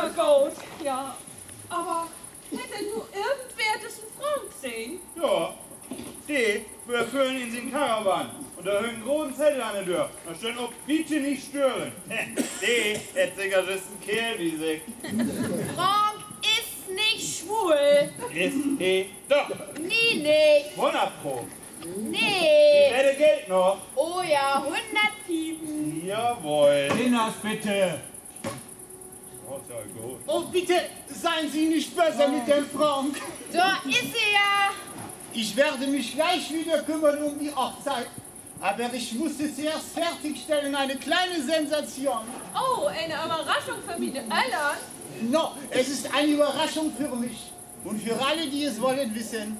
ja gut, ja. Aber hätte nur irgendwer das in Frank gesehen? Ja, die, wir führen in den Karawan. Und da hängen einen großen Zettel an der Tür. Da steht auch, bitte nicht stören. Die hätte sicher just ein Kerl wie sich. Frank ist nicht schwul. Ist die doch. Nie nicht. 100 Pro. Nee. Die Wette gilt noch. Oh ja, 100 Piepen. Jawohl. Sinners, bitte. Oh, ist ja gut. Oh, bitte, seien Sie nicht böse mit dem Frank. Da ist sie ja. Ich werde mich gleich wieder kümmern um die Hochzeit. Aber ich musste zuerst fertigstellen, eine kleine Sensation. Oh, eine Überraschung für meine Eltern. No, es ist eine Überraschung für mich. Und für alle, die es wollen wissen.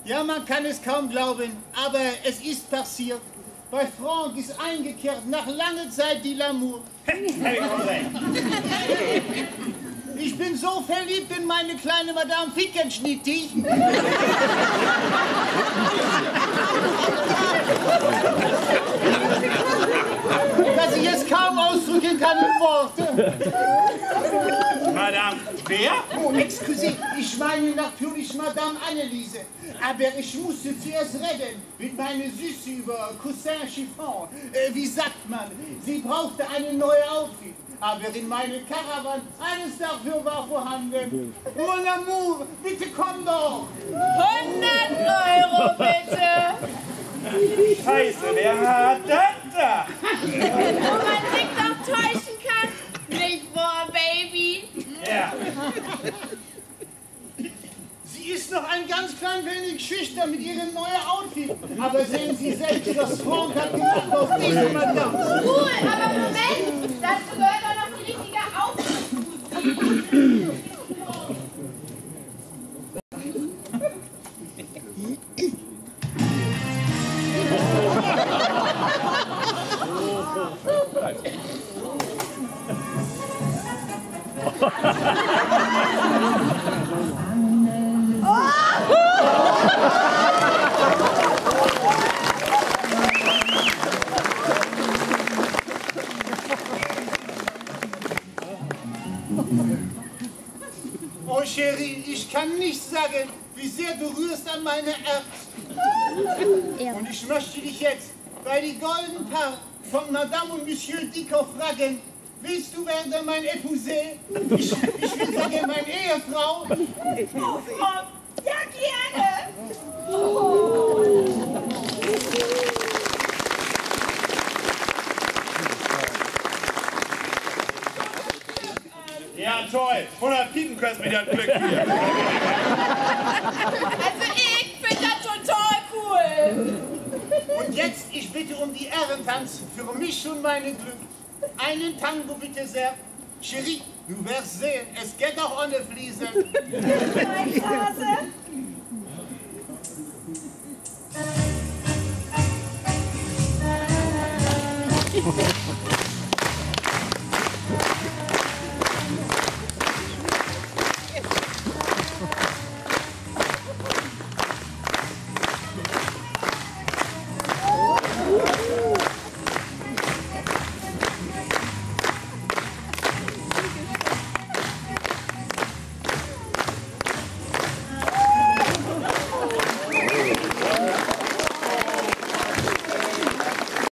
Ja, man kann es kaum glauben, aber es ist passiert. Bei Frank ist eingekehrt nach langer Zeit die L'amour. Ich bin so verliebt in meine kleine Madame Fickenschnittig. Dass ich es kaum ausdrücken kann in Worte. Madame, wer? Oh, excusez, ich meine natürlich Madame Anneliese. Aber ich musste zuerst reden mit meiner Süße über Coussin Chiffon. Wie sagt man? Sie brauchte eine neue Outfit. Aber in meinem Karawan alles dafür war vorhanden. Mon amour, bitte komm doch! 100 Euro bitte. Scheiße, wer hat das da? Wo man sich doch täuschen kann. Nicht wahr, Baby? Ja. Sie ist noch ein ganz klein wenig schüchtern mit ihrem neuen Outfit. Aber sehen Sie selbst, was Frank hat gemacht auf diese Madame. Cool, aber Moment. Dazu gehört doch noch die richtige Outfit. Oh, Chérie, ich kann nicht sagen, wie sehr du rührst an meine Herz. Und ich möchte dich jetzt bei die goldenen Paar von Madame und Monsieur Dicker fragen, willst du werden mein Épousé? Ich will sagen, meine Ehefrau. Oh, Frank. Ja, gerne. Ja, toll. 100 Piepen kostet mich das Glück hier. Also ich finde das total cool. Und jetzt, ich bitte um die Ehrentanz für mich und meine Glück. Einen Tango bitte sehr. Chérie, du wirst sehen, es geht auch ohne Fliesen. Mein Hase.